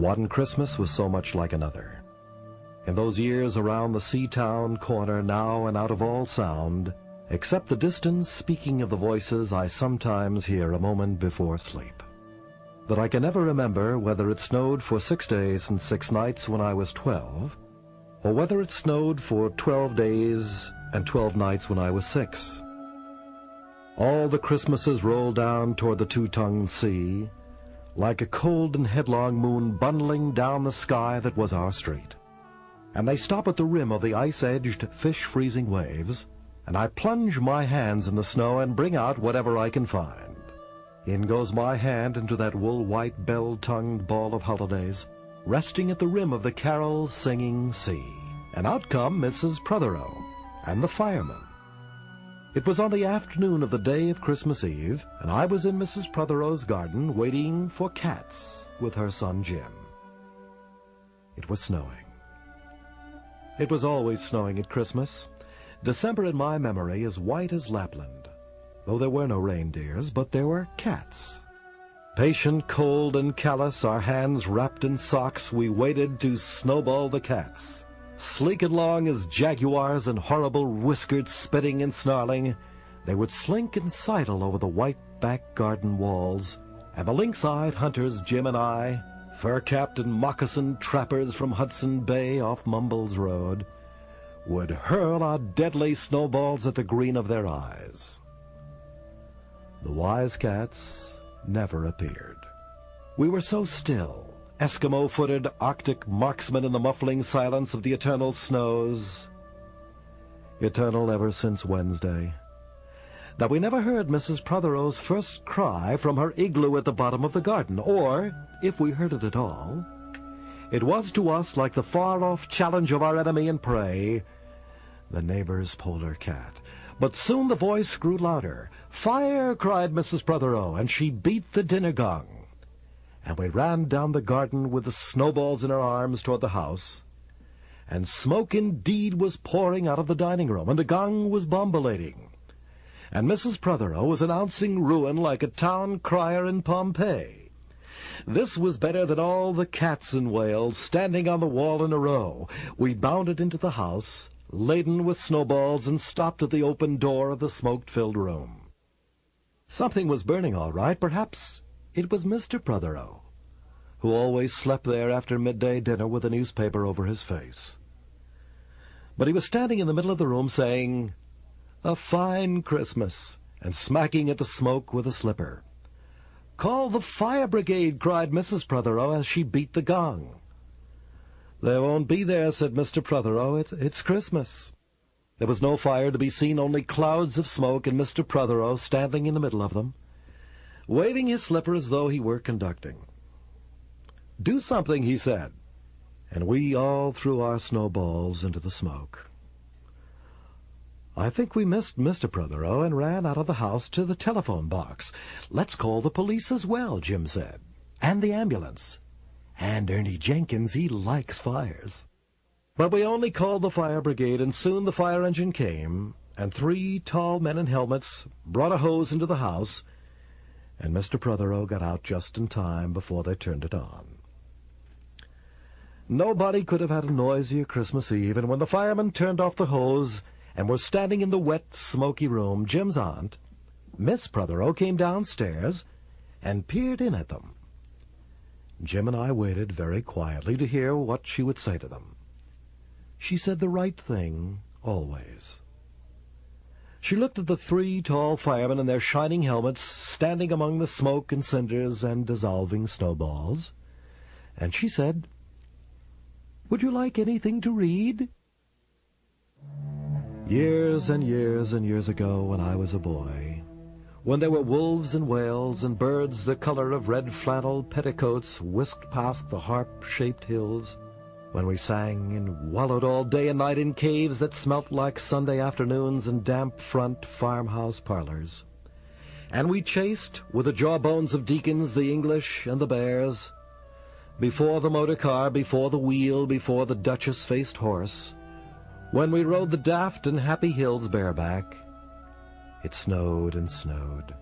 One Christmas was so much like another. In those years around the sea-town corner, now and out of all sound, except the distant speaking of the voices I sometimes hear a moment before sleep, that I can never remember whether it snowed for 6 days and 6 nights when I was 12, or whether it snowed for 12 days and 12 nights when I was 6. All the Christmases rolled down toward the two-tongued sea, like a cold and headlong moon bundling down the sky that was our street. And they stop at the rim of the ice-edged, fish-freezing waves, and I plunge my hands in the snow and bring out whatever I can find. In goes my hand into that wool-white, bell-tongued ball of holidays, resting at the rim of the carol-singing sea. And out come Mrs. Prothero and the fireman. It was on the afternoon of the day of Christmas Eve, and I was in Mrs. Prothero's garden waiting for cats with her son Jim. It was snowing. It was always snowing at Christmas. December in my memory is white as Lapland, though there were no reindeers, but there were cats. Patient, cold, and callous, our hands wrapped in socks, we waited to snowball the cats. Sleek and long as jaguars and horrible whiskered spitting and snarling, they would slink and sidle over the white back garden walls, and the lynx-eyed hunters, Jim and I, fur-capped and moccasined trappers from Hudson Bay off Mumbles Road, would hurl our deadly snowballs at the green of their eyes. The wise cats never appeared. We were so still, Eskimo-footed Arctic marksmen in the muffling silence of the eternal snows, eternal ever since Wednesday, that we never heard Mrs. Prothero's first cry from her igloo at the bottom of the garden, or, if we heard it at all, it was to us like the far-off challenge of our enemy and prey, the neighbor's polar cat. But soon the voice grew louder. "Fire!" cried Mrs. Prothero, and she beat the dinner gong. And we ran down the garden with the snowballs in our arms toward the house, and smoke indeed was pouring out of the dining room, and the gong was bombilating, and Mrs. Prothero was announcing ruin like a town crier in Pompeii. This was better than all the cats in Wales standing on the wall in a row. We bounded into the house, laden with snowballs, and stopped at the open door of the smoke-filled room. Something was burning all right. Perhaps it was Mr. Prothero, who always slept there after midday dinner with a newspaper over his face. But he was standing in the middle of the room saying, "A fine Christmas," and smacking at the smoke with a slipper. "Call the fire brigade," cried Mrs. Prothero as she beat the gong. "They won't be there," said Mr. Prothero. It's Christmas." There was no fire to be seen, only clouds of smoke, and Mr. Prothero standing in the middle of them, waving his slipper as though he were conducting. "Do something," he said, and we all threw our snowballs into the smoke. I think we missed Mr. Prothero and ran out of the house to the telephone box. "Let's call the police as well," Jim said, "and the ambulance. And Ernie Jenkins, he likes fires." But we only called the fire brigade, and soon the fire engine came, and 3 tall men in helmets brought a hose into the house, and Mr. Prothero got out just in time before they turned it on. Nobody could have had a noisier Christmas Eve, and when the firemen turned off the hose and were standing in the wet, smoky room, Jim's aunt, Miss Prothero, came downstairs and peered in at them. Jim and I waited very quietly to hear what she would say to them. She said the right thing, always. She looked at the 3 tall firemen in their shining helmets standing among the smoke and cinders and dissolving snowballs, and she said, "Would you like anything to read?" Years and years and years ago, when I was a boy, when there were wolves in Wales and birds the color of red flannel petticoats whisked past the harp-shaped hills, when we sang and wallowed all day and night in caves that smelt like Sunday afternoons and damp front farmhouse parlors, and we chased, with the jawbones of deacons, the English and the bears, before the motor car, before the wheel, before the duchess-faced horse, when we rode the daft and happy hills bareback, it snowed and snowed.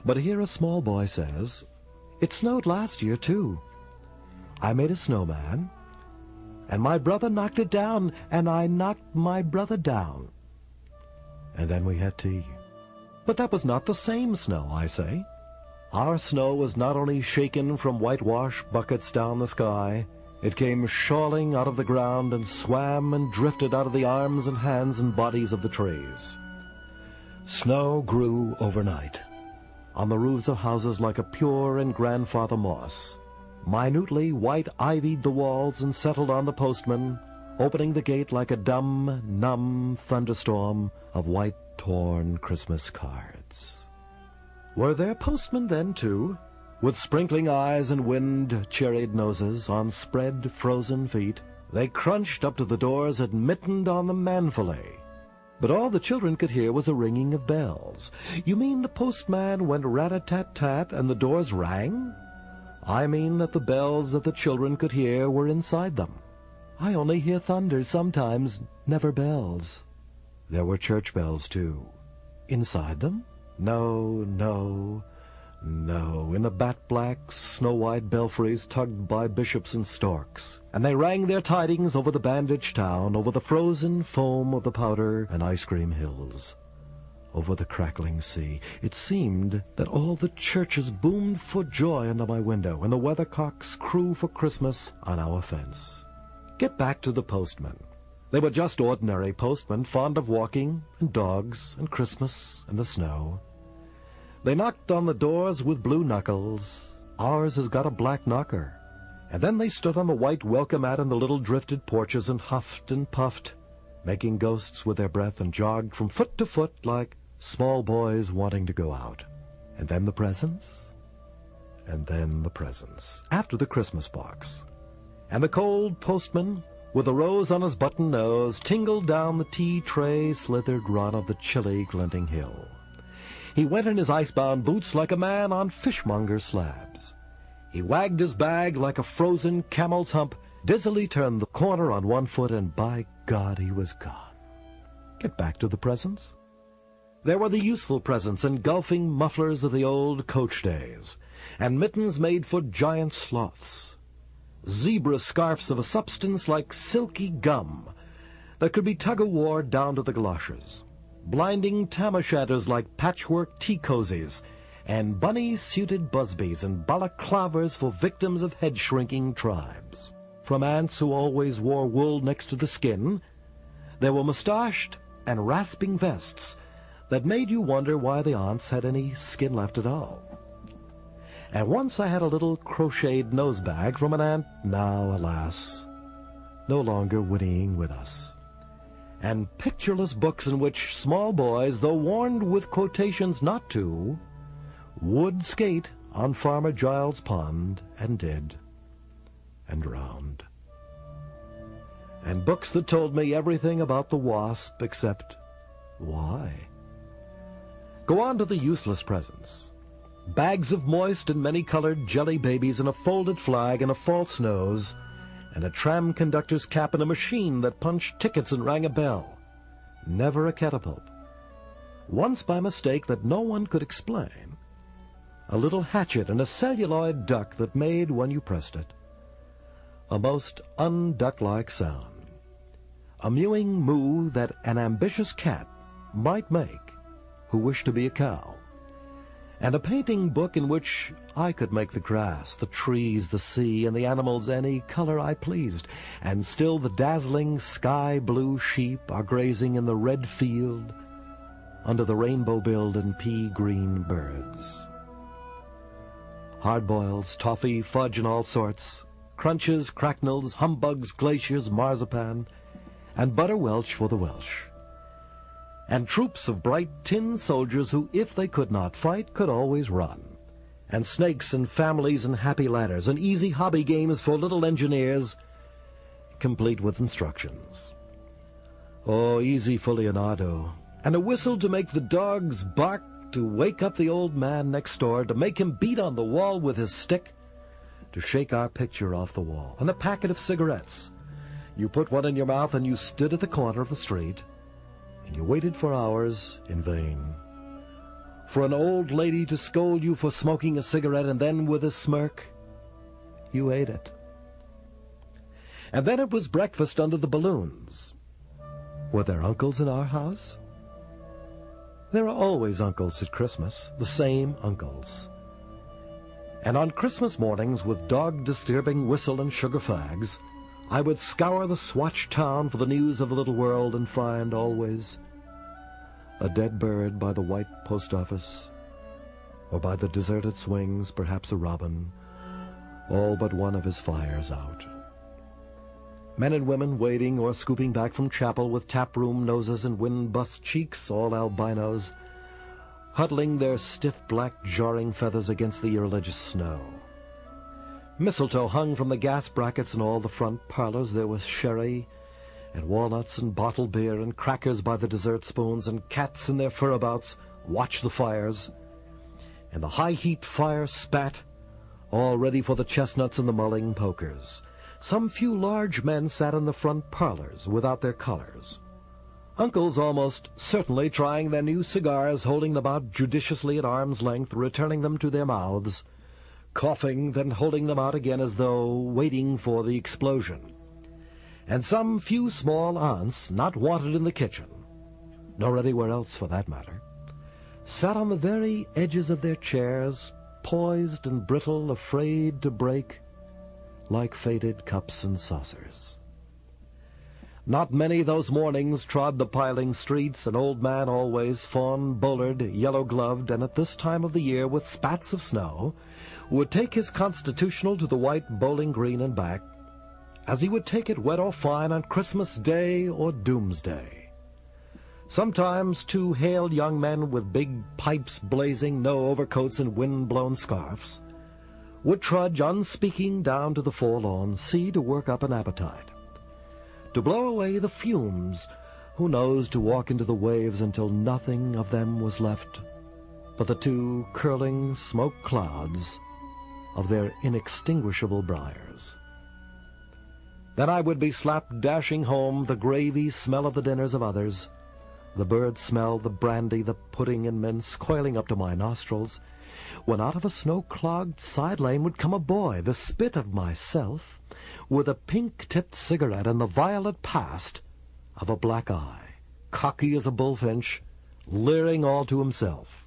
But here a small boy says, "It snowed last year, too." I made a snowman, and my brother knocked it down, and I knocked my brother down. And then we had tea. But that was not the same snow, I say. Our snow was not only shaken from whitewash buckets down the sky, it came shawling out of the ground and swam and drifted out of the arms and hands and bodies of the trees. Snow grew overnight on the roofs of houses like a pure and grandfather moss. Minutely white-ivied the walls and settled on the postman, opening the gate like a dumb, numb thunderstorm of white, torn Christmas cards. Were there postmen then, too, with sprinkling eyes and wind-cherried noses, on spread, frozen feet? They crunched up to the doors and mittened on them manfully. But all the children could hear was a ringing of bells. You mean the postman went rat-a-tat-tat and the doors rang? I mean that the bells that the children could hear were inside them. I only hear thunder sometimes, never bells. There were church bells, too. Inside them? No, no, no. In the bat-black, snow-white belfries tugged by bishops and storks. And they rang their tidings over the bandaged town, over the frozen foam of the powder and ice cream hills, over the crackling sea. It seemed that all the churches boomed for joy under my window, and the weathercocks crew for Christmas on our fence. Get back to the postmen. They were just ordinary postmen, fond of walking, and dogs, and Christmas, and the snow. They knocked on the doors with blue knuckles. Ours has got a black knocker. And then they stood on the white welcome mat in the little drifted porches and huffed and puffed, making ghosts with their breath, and jogged from foot to foot like small boys wanting to go out. And then the presents, and then the presents, after the Christmas box. And the cold postman, with a rose on his button nose, tingled down the tea tray-slithered run of the chilly, glinting hill. He went in his ice-bound boots like a man on fishmonger slabs. He wagged his bag like a frozen camel's hump, dizzily turned the corner on one foot, and by God, he was gone. Get back to the presents. There were the useful presents, engulfing mufflers of the old coach days, and mittens made for giant sloths, zebra scarfs of a substance like silky gum that could be tug-of-war down to the galoshes, blinding tam-o'-shanters like patchwork tea-cozies, and bunny-suited busbies and balaclavas for victims of head-shrinking tribes. From aunts who always wore wool next to the skin, there were mustached and rasping vests that made you wonder why the aunts had any skin left at all. And once I had a little crocheted nosebag from an aunt, now, alas, no longer whinnying with us, and pictureless books in which small boys, though warned with quotations not to, would skate on Farmer Giles' pond, and did, and drowned. And books that told me everything about the wasp except why. Go on to the useless presents. Bags of moist and many-colored jelly babies and a folded flag and a false nose, and a tram conductor's cap and a machine that punched tickets and rang a bell. Never a catapult. Once by mistake that no one could explain, a little hatchet and a celluloid duck that made, when you pressed it, a most unduck-like sound. A mewing moo that an ambitious cat might make who wished to be a cow. And a painting book in which I could make the grass, the trees, the sea, and the animals any color I pleased, and still the dazzling sky-blue sheep are grazing in the red field under the rainbow-billed and pea-green birds. Hard-boileds, toffee, fudge, and all sorts, crunches, cracknels, humbugs, glaciers, marzipan, and butter Welch for the Welsh. And troops of bright tin soldiers who, if they could not fight, could always run. And snakes and families and happy ladders, and easy hobby games for little engineers, complete with instructions. Oh, easy for Leonardo. And a whistle to make the dogs bark, to wake up the old man next door, to make him beat on the wall with his stick, to shake our picture off the wall. And a packet of cigarettes. You put one in your mouth and you stood at the corner of the street, and you waited for hours in vain for an old lady to scold you for smoking a cigarette, and then with a smirk you ate it. And then it was breakfast under the balloons. Were there uncles in our house? There are always uncles at Christmas, the same uncles. And on Christmas mornings, with dog-disturbing whistle and sugar fags, I would scour the swatched town for the news of the little world and find always a dead bird by the white post office, or by the deserted swings, perhaps a robin, all but one of his fires out. Men and women wading or scooping back from chapel with taproom noses and wind-bust cheeks, all albinos, huddling their stiff black jarring feathers against the irreligious snow. Mistletoe hung from the gas brackets in all the front parlors. There was sherry and walnuts and bottled beer and crackers by the dessert spoons, and cats in their furabouts watched the fires. And the high-heaped fire spat, all ready for the chestnuts and the mulling pokers. Some few large men sat in the front parlors without their collars. Uncles almost certainly trying their new cigars, holding them out judiciously at arm's length, returning them to their mouths, coughing, then holding them out again as though waiting for the explosion. And some few small aunts, not wanted in the kitchen, nor anywhere else for that matter, sat on the very edges of their chairs, poised and brittle, afraid to break, like faded cups and saucers. Not many those mornings trod the piling streets, an old man always, fawn-bowlered, yellow-gloved, and at this time of the year with spats of snow, would take his constitutional to the white bowling green and back, as he would take it wet or fine on Christmas Day or Doomsday. Sometimes two hale young men with big pipes blazing, no overcoats and wind-blown scarfs, would trudge unspeaking down to the forlorn sea to work up an appetite, to blow away the fumes, who knows, to walk into the waves until nothing of them was left but the two curling smoke clouds of their inextinguishable briars. Then I would be slapped dashing home, the gravy smell of the dinners of others, the bird smell, the brandy, the pudding and mince coiling up to my nostrils, when out of a snow-clogged side lane would come a boy, the spit of myself, with a pink-tipped cigarette and the violet past of a black eye, cocky as a bullfinch, leering all to himself.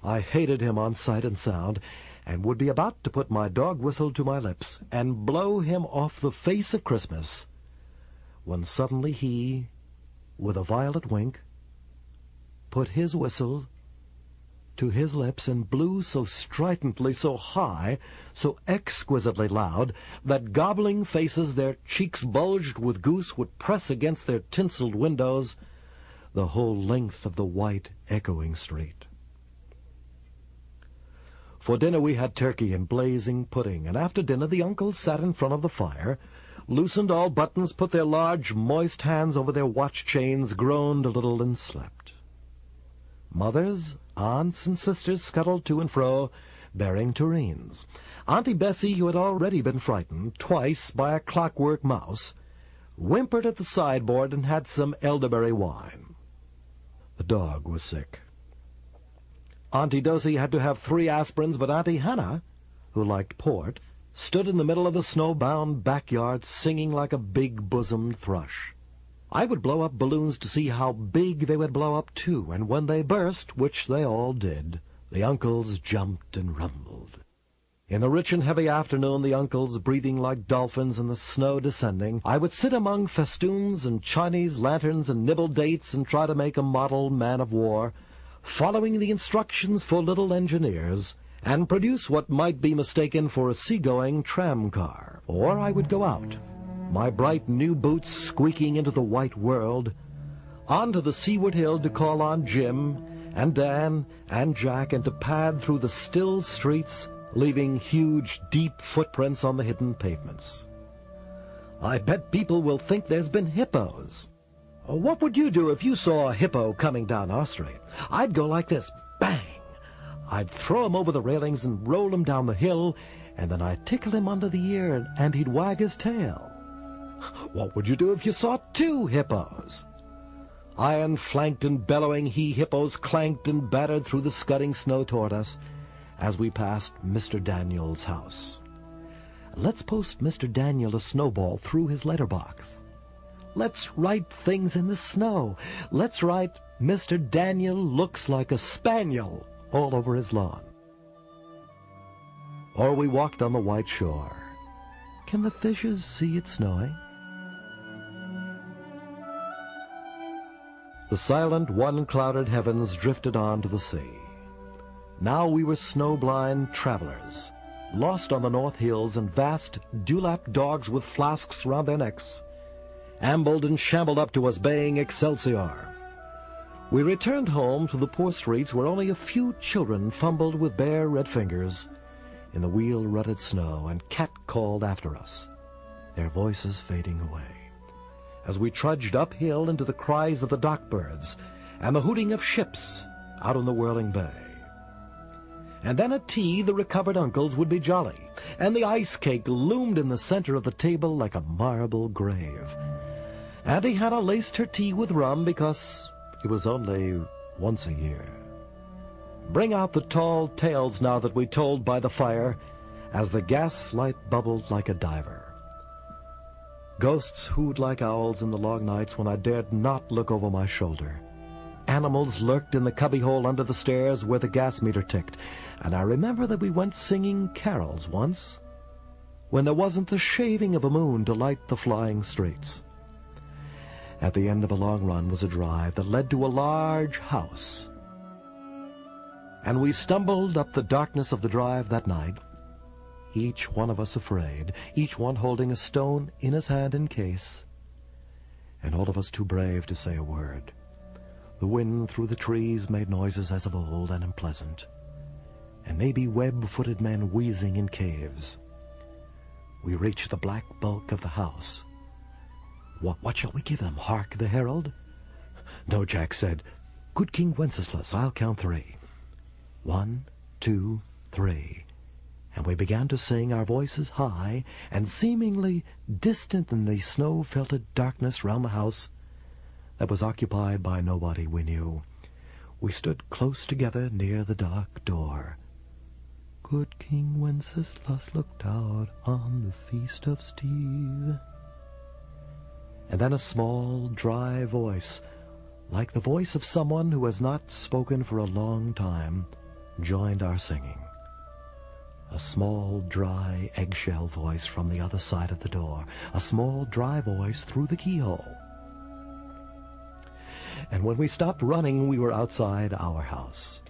I hated him on sight and sound, and would be about to put my dog whistle to my lips and blow him off the face of Christmas, when suddenly he, with a violet wink, put his whistle to his lips and blew so stridently, so high, so exquisitely loud, that gobbling faces, their cheeks bulged with goose, would press against their tinseled windows the whole length of the white, echoing street. For dinner we had turkey and blazing pudding, and after dinner the uncles sat in front of the fire, loosened all buttons, put their large, moist hands over their watch chains, groaned a little, and slept. Mothers, aunts, and sisters scuttled to and fro, bearing tureens. Auntie Bessie, who had already been frightened twice by a clockwork mouse, whimpered at the sideboard and had some elderberry wine. The dog was sick. Auntie Dosie had to have 3 aspirins, but Auntie Hannah, who liked port, stood in the middle of the snow-bound backyard singing like a big-bosomed thrush. I would blow up balloons to see how big they would blow up, too, and when they burst, which they all did, the uncles jumped and rumbled. In the rich and heavy afternoon, the uncles breathing like dolphins and the snow descending, I would sit among festoons and Chinese lanterns and nibble dates and try to make a model man-of-war, following the instructions for little engineers, and produce what might be mistaken for a seagoing tram-car. Or I would go out, my bright new boots squeaking into the white world, onto the seaward hill to call on Jim and Dan and Jack, and to pad through the still streets, leaving huge, deep footprints on the hidden pavements. I bet people will think there's been hippos. What would you do if you saw a hippo coming down our street? I'd go like this, bang! I'd throw him over the railings and roll him down the hill, and then I'd tickle him under the ear, and he'd wag his tail. What would you do if you saw 2 hippos? Iron-flanked and bellowing he-hippos clanked and battered through the scudding snow toward us as we passed Mr. Daniel's house. Let's post Mr. Daniel a snowball through his letterbox. Let's write things in the snow. Let's write, Mr. Daniel looks like a spaniel all over his lawn. Or we walked on the white shore. Can the fishes see it snowing? The silent, one-clouded heavens drifted on to the sea. Now we were snow-blind travelers, lost on the North Hills, and vast dewlap dogs with flasks round their necks ambled and shambled up to us, baying Excelsior. We returned home to the poor streets where only a few children fumbled with bare red fingers in the wheel-rutted snow and cat-called after us, their voices fading away, as we trudged uphill into the cries of the dock-birds and the hooting of ships out in the whirling bay. And then at tea the recovered uncles would be jolly, and the ice cake loomed in the center of the table like a marble grave. Auntie Hannah laced her tea with rum because it was only once a year. Bring out the tall tales now that we told by the fire, as the gas light bubbled like a diver. Ghosts hooed like owls in the long nights when I dared not look over my shoulder. Animals lurked in the cubbyhole under the stairs where the gas meter ticked, and I remember that we went singing carols once, when there wasn't the shaving of a moon to light the flying streets. At the end of a long run was a drive that led to a large house, and we stumbled up the darkness of the drive that night, each one of us afraid, each one holding a stone in his hand in case, and all of us too brave to say a word. The wind through the trees made noises as of old and unpleasant, and maybe web-footed men wheezing in caves. We reached the black bulk of the house. What shall we give him? Hark the herald? No, Jack said. Good King Wenceslas, I'll count 3. 1, 2, 3. And we began to sing, our voices high, and seemingly distant in the snow-felted darkness round the house that was occupied by nobody we knew. We stood close together near the dark door. Good King Wenceslas looked out on the feast of Steve. And then a small, dry voice, like the voice of someone who has not spoken for a long time, joined our singing. A small, dry, eggshell voice from the other side of the door, a small, dry voice through the keyhole. And when we stopped running, we were outside our house.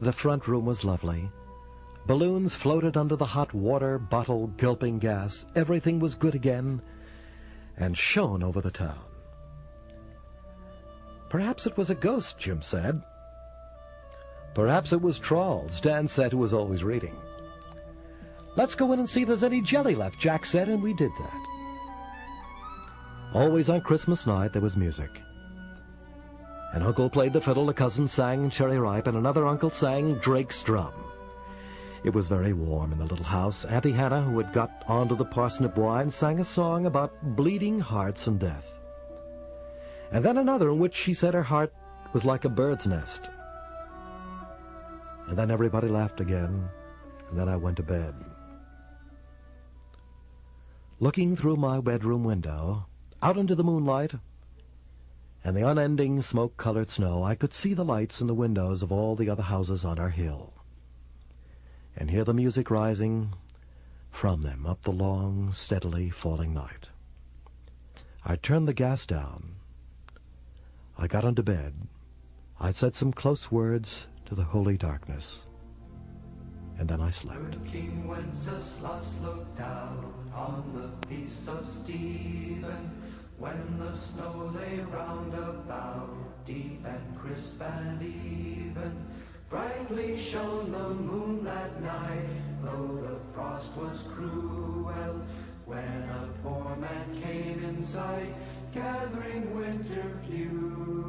The front room was lovely. Balloons floated under the hot water bottle gulping gas. Everything was good again and shone over the town. Perhaps it was a ghost, Jim said. Perhaps it was Trolls, Dan said, who was always reading. Let's go in and see if there's any jelly left, Jack said, and we did that. Always on Christmas night there was music. An uncle played the fiddle, a cousin sang Cherry Ripe, and another uncle sang Drake's Drum. It was very warm in the little house. Auntie Hannah, who had got onto the parsnip wine, sang a song about bleeding hearts and death. And then another in which she said her heart was like a bird's nest. And then everybody laughed again, and then I went to bed. Looking through my bedroom window, out into the moonlight and the unending smoke-colored snow, I could see the lights in the windows of all the other houses on our hill, and hear the music rising from them up the long, steadily falling night. I turned the gas down. I got into bed. I said some close words to the holy darkness, and then I slept. Good King Wenceslas looked out on the feast of Stephen, when the snow lay round about, deep and crisp and even. Brightly shone the moon that night, though the frost was cruel, when a poor man came in sight, gathering winter fuel.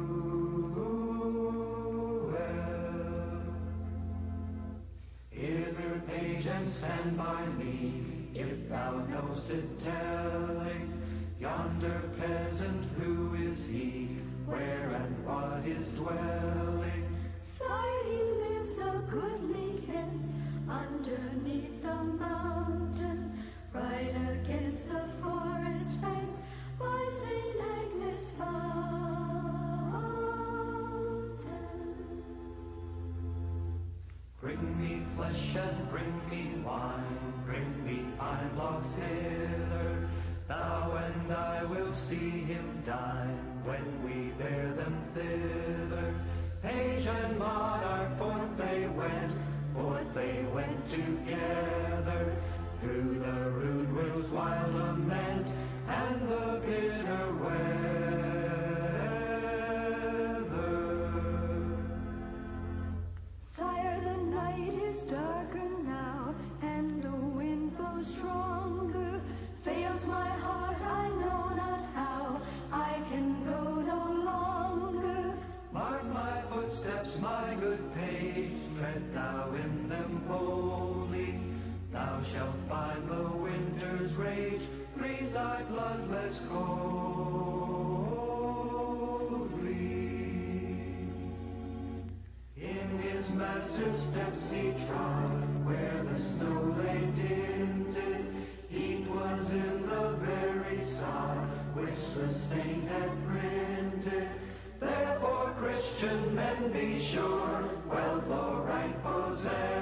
Hither, page, and stand by me, if thou know'st it telling, yonder peasant, who is he, where and what is dwelling? Side he lives a goodly hence, underneath the mountain, right against the forest fence by St. Agnes Fountain. Bring me flesh and bring me wine, bring me pine logs hither. Thou and I will see him dine when we bear them thither. Page and monarch, forth they went together. Through the rude will's wild lament and the bitter weather. Sire, the night is darker now, and the wind blows stronger. Fails my heart, I know not how, I can go no longer. Mark my footsteps, my good page, tread thou in them wholly. Thou shalt find the winter's rage freeze thy bloodless coldly. In his master's steps he trod, where the snow lay dinted. Heat was in the very sod which the saint had printed. Therefore, Christian men, be sure, wealth or rank possess.